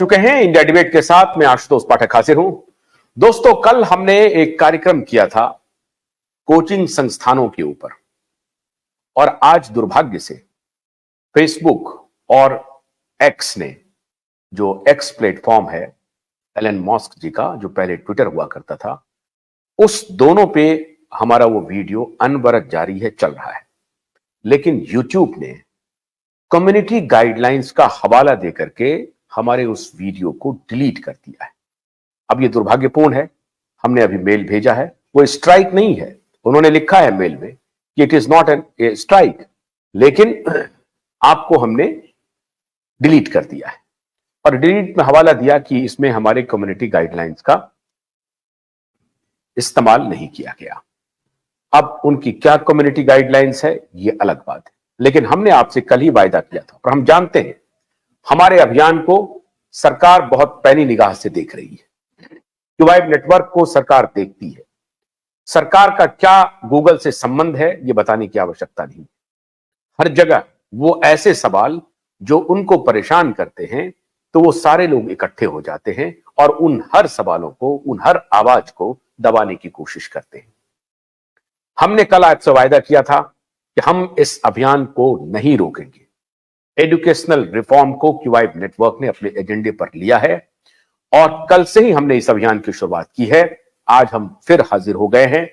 चुके हैं India debate के साथ। मैं आशुतोष पाठक हाजिर हूं। दोस्तों, कल हमने एक कार्यक्रम किया था कोचिंग संस्थानों के ऊपर, और आज दुर्भाग्य से फेसबुक और एक्स ने, जो एक्स प्लेटफॉर्म है एलन मस्क जी का, जो पहले ट्विटर हुआ करता था, उस दोनों पे हमारा वो वीडियो अनवरत जारी है, चल रहा है। लेकिन यूट्यूब ने कम्युनिटी गाइडलाइंस का हवाला देकर के हमारे उस वीडियो को डिलीट कर दिया है। अब ये दुर्भाग्यपूर्ण है। हमने अभी मेल भेजा है, वो स्ट्राइक नहीं है। उन्होंने लिखा है मेल में कि it is not an strike, लेकिन आपको हमने डिलीट कर दिया है, और डिलीट में हवाला दिया कि इसमें हमारे कम्युनिटी गाइडलाइंस का इस्तेमाल नहीं किया गया। अब उनकी क्या कम्युनिटी गाइडलाइंस है ये अलग बात है, लेकिन हमने आपसे कल ही वायदा किया था, और हम जानते हैं हमारे अभियान को सरकार बहुत पैनी निगाह से देख रही है। क्यूवाइब नेटवर्क को सरकार देखती है। सरकार का क्या गूगल से संबंध है ये बताने की आवश्यकता नहीं। हर जगह वो ऐसे सवाल जो उनको परेशान करते हैं, तो वो सारे लोग इकट्ठे हो जाते हैं और उन हर सवालों को, उन हर आवाज को दबाने की कोशिश करते हैं। हमने कल आपसे वायदा किया था कि हम इस अभियान को नहीं रोकेंगे। एजुकेशनल रिफॉर्म को क्यूवाइब नेटवर्क ने अपने एजेंडे पर लिया है, और कल से ही हमने इस अभियान की शुरुआत की है। आज हम फिर हाजिर हो गए हैं,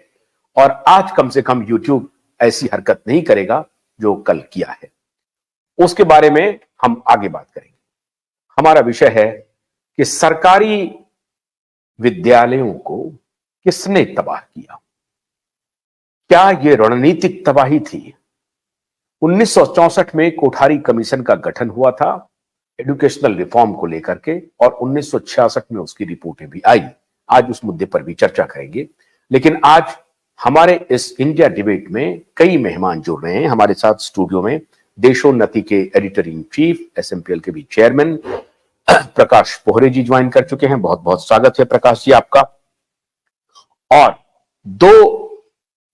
और आज कम से कम यूट्यूब ऐसी हरकत नहीं करेगा जो कल किया है। उसके बारे में हम आगे बात करेंगे। हमारा विषय है कि सरकारी विद्यालयों को किसने तबाह किया। क्या यह रणनीतिक तबाही थी? 1964 में कोठारी कमीशन का गठन हुआ था एजुकेशनल रिफॉर्म को लेकर के, और 1966 में उसकी रिपोर्टें भी आई। आज उस मुद्दे पर भी चर्चा करेंगे। लेकिन आज हमारे इस इंडिया डिबेट में कई मेहमान जुड़ रहे हैं। हमारे साथ स्टूडियो में देशोन्नति के एडिटर इन चीफ, एसएमपीएल के भी चेयरमैन प्रकाश पोहरे जी ज्वाइन कर चुके हैं। बहुत बहुत स्वागत है प्रकाश जी आपका। और दो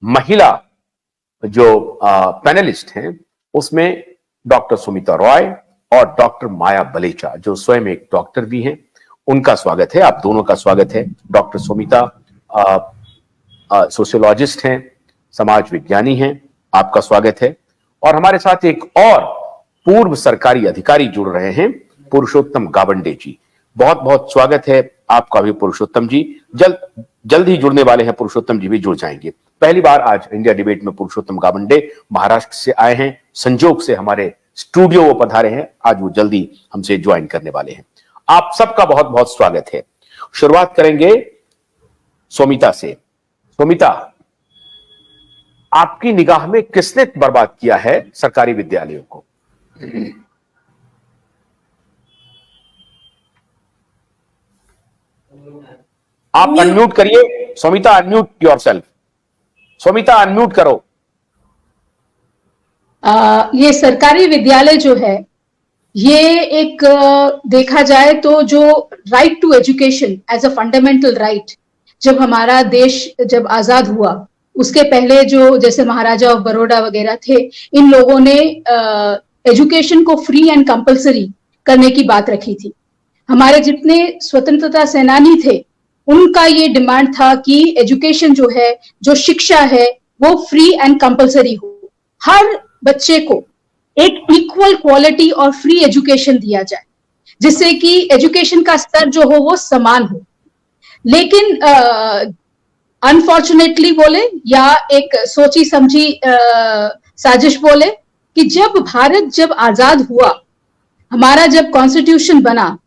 महिला जो पैनलिस्ट हैं, उसमें डॉक्टर सुमिता रॉय और डॉक्टर माया बलेचा, जो स्वयं एक डॉक्टर भी हैं, उनका स्वागत है। आप दोनों का स्वागत है। डॉक्टर सुमिता सोशियोलॉजिस्ट हैं, समाज विज्ञानी हैं, आपका स्वागत है। और हमारे साथ एक और पूर्व सरकारी अधिकारी जुड़ रहे हैं, पुरुषोत्तम गावंडे जी। बहुत बहुत स्वागत है आपका भी पुरुषोत्तम जी। जल्द ही जुड़ने वाले हैं, पुरुषोत्तम जी भी जुड़ जाएंगे। पहली बार आज इंडिया डिबेट में पुरुषोत्तम गावंडे महाराष्ट्र से आए हैं। संजोग से हमारे स्टूडियो वो पधारे हैं। आज वो जल्दी हमसे ज्वाइन करने वाले हैं। आप सबका बहुत बहुत स्वागत है। शुरुआत करेंगे सोमिता से। सोमिता, आपकी निगाह में किसने बर्बाद किया है सरकारी विद्यालयों को? आप अनम्यूट करिए। सोमिता, अनम्यूट योरसेल्फ। सोमिता, अनम्यूट करो। ये सरकारी विद्यालय जो है, ये एक देखा जाए तो जो right to education as a fundamental right, जब हमारा देश जब आजाद हुआ, उसके पहले जो जैसे महाराजा ऑफ बड़ौदा वगैरह थे, इन लोगों ने एजुकेशन को फ्री एंड कंपलसरी करने की बात रखी थी। हमारे जितने स्वतंत्रता सेनानी थे, उनका ये डिमांड था कि एजुकेशन जो है, जो शिक्षा है, वो फ्री एंड कंपलसरी हो। हर बच्चे को एक इक्वल क्वालिटी और फ्री एजुकेशन दिया जाए, जिससे कि एजुकेशन का स्तर जो हो वो समान हो। लेकिन अनफॉर्चुनेटली बोले या एक सोची समझी साजिश बोले कि जब आजाद हुआ, हमारा जब कॉन्स्टिट्यूशन बना,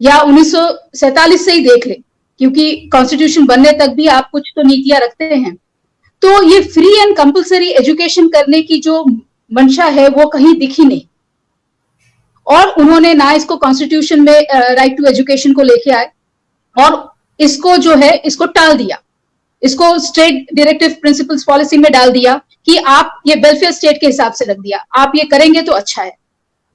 या 1947 से ही देख ले, क्योंकि कॉन्स्टिट्यूशन बनने तक भी आप कुछ तो नीतियां रखते हैं, तो ये फ्री एंड कंपलसरी एजुकेशन करने की जो मंशा है वो कहीं दिखी नहीं। और उन्होंने ना इसको कॉन्स्टिट्यूशन में राइट टू एजुकेशन को लेके आए, और इसको जो है इसको टाल दिया, इसको स्टेट डायरेक्टिव प्रिंसिपल्स पॉलिसी में डाल दिया कि आप ये वेलफेयर स्टेट के हिसाब से रख दिया, आप ये करेंगे तो अच्छा है।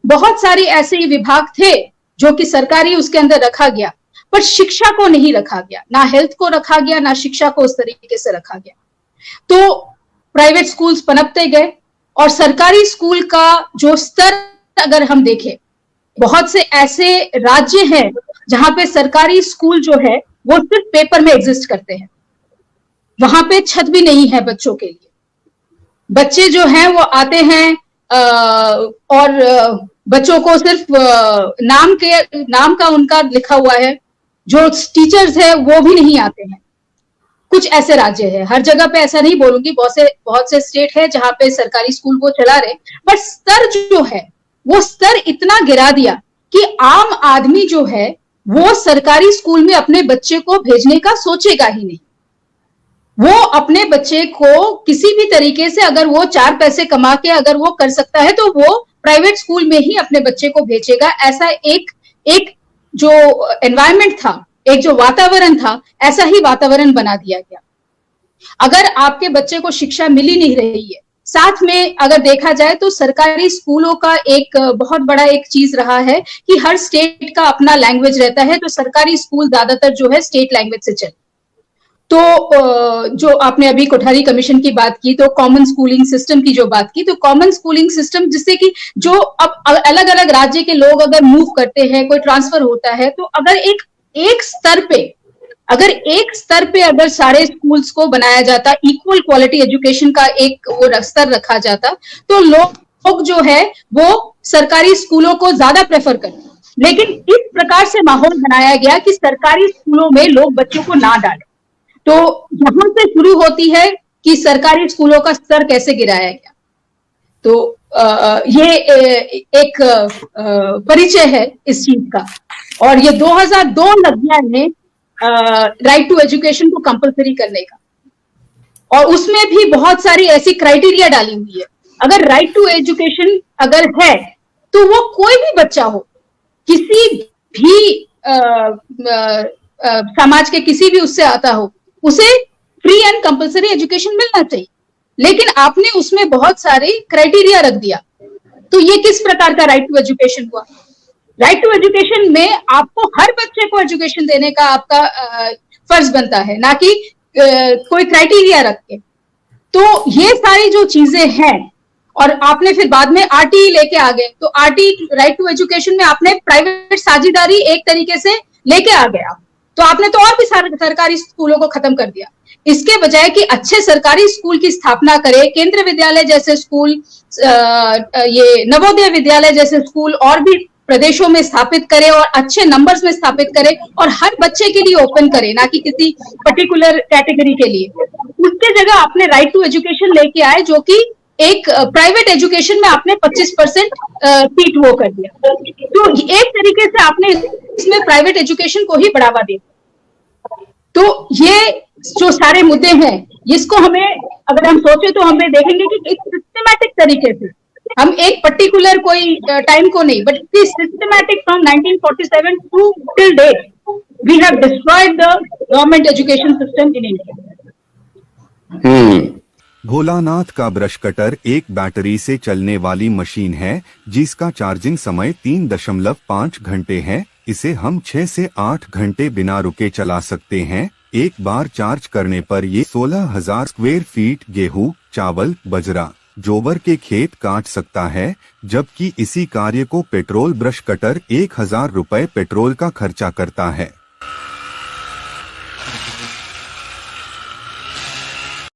बहुत सारे ऐसे ही विभाग थे जो कि सरकारी उसके अंदर रखा गया, पर शिक्षा को नहीं रखा गया, ना हेल्थ को रखा गया, ना शिक्षा को उस तरीके से रखा गया। तो प्राइवेट स्कूल्स पनपते गए, और सरकारी स्कूल का जो स्तर अगर हम देखें, बहुत से ऐसे राज्य हैं जहां पे सरकारी स्कूल जो है वो सिर्फ पेपर में एग्जिस्ट करते हैं, वहां पे छत भी नहीं है बच्चों के लिए। बच्चे जो हैं वो आते हैं और बच्चों को सिर्फ नाम का उनका लिखा हुआ है, जो टीचर्स है वो भी नहीं आते हैं। कुछ ऐसे राज्य है, हर जगह पे ऐसा नहीं बोलूंगी, बहुत से स्टेट है जहां पे सरकारी स्कूल वो चला रहे, बट स्तर जो है वो स्तर इतना गिरा दिया कि आम आदमी जो है वो सरकारी स्कूल में अपने बच्चे को भेजने का सोचेगा ही नहीं। वो अपने बच्चे को किसी भी तरीके से अगर वो 4 पैसे कमा के अगर वो कर सकता है तो वो प्राइवेट स्कूल में ही अपने बच्चे को भेजेगा। ऐसा एक जो एनवायरनमेंट था, एक जो वातावरण था, ऐसा ही वातावरण बना दिया गया। अगर आपके बच्चे को शिक्षा मिल ही नहीं रही है, साथ में अगर देखा जाए तो सरकारी स्कूलों का एक बहुत बड़ा एक चीज रहा है कि हर स्टेट का अपना लैंग्वेज रहता है, तो सरकारी स्कूल ज्यादातर जो है स्टेट लैंग्वेज से चले। तो जो आपने अभी कोठारी कमीशन की बात की, तो कॉमन स्कूलिंग सिस्टम की जो बात की, तो कॉमन स्कूलिंग सिस्टम जिससे कि जो अब अलग अलग राज्य के लोग अगर मूव करते हैं, कोई ट्रांसफर होता है, तो अगर एक स्तर पे अगर सारे स्कूल्स को बनाया जाता, इक्वल क्वालिटी एजुकेशन का एक वो स्तर रखा जाता, तो लोग जो है वो सरकारी स्कूलों को ज्यादा प्रेफर करते। लेकिन इस प्रकार से माहौल बनाया गया कि सरकारी स्कूलों में लोग बच्चों को ना डालें। तो यहां से शुरू होती है कि सरकारी स्कूलों का स्तर कैसे गिराया गया। तो ये एक परिचय है इस चीज का। और ये 2002 लग गया है राइट टू एजुकेशन को कंपलसरी करने का, और उसमें भी बहुत सारी ऐसी क्राइटेरिया डाली हुई है। अगर राइट टू एजुकेशन अगर है तो वो कोई भी बच्चा हो, किसी भी समाज के किसी भी उससे आता हो, उसे फ्री एंड कंपलसरी एजुकेशन मिलना चाहिए। लेकिन आपने उसमें बहुत सारे क्राइटेरिया रख दिया, तो ये किस प्रकार का राइट टू एजुकेशन हुआ? राइट टू एजुकेशन में आपको हर बच्चे को एजुकेशन देने का आपका फर्ज बनता है, ना कि कोई क्राइटेरिया रख के। तो ये सारी जो चीजें हैं, और आपने फिर बाद में आरटीई लेके आ गए, तो आरटीई राइट टू एजुकेशन में आपने प्राइवेट साझेदारी एक तरीके से लेके आ गए आप, तो आपने तो और भी सरकारी स्कूलों को खत्म कर दिया। इसके बजाय कि अच्छे सरकारी स्कूल की स्थापना करे, केंद्र विद्यालय जैसे स्कूल, ये नवोदय विद्यालय जैसे स्कूल और भी प्रदेशों में स्थापित करे और अच्छे नंबर्स में स्थापित करे और हर बच्चे के लिए ओपन करे, ना कि किसी पर्टिकुलर कैटेगरी के लिए। उसके जगह आपने राइट टू एजुकेशन लेके आए, जो कि एक प्राइवेट एजुकेशन में आपने 25% सीट वो कर दिया। तो एक तरीके से आपने इसमें प्राइवेट एजुकेशन को ही बढ़ावा दिया। तो ये जो सारे मुद्दे हैं, इसको हमें अगर हम सोचे तो हमें देखेंगे कि एक सिस्टमैटिक तरीके से हम एक पर्टिकुलर कोई टाइम को नहीं, but systematic from 1947 to till date we have destroyed the government education system in India. Bholanath का ब्रश कटर एक बैटरी से चलने वाली मशीन है, जिसका चार्जिंग समय 3.5 घंटे है। इसे हम 6 से 8 घंटे बिना रुके चला सकते हैं। एक बार चार्ज करने पर ये 16,000 स्क्वायर फीट गेहूं, चावल, बजरा, जोबर के खेत काट सकता है, जबकि इसी कार्य को पेट्रोल ब्रश कटर 1,000 रुपए पेट्रोल का खर्चा करता है।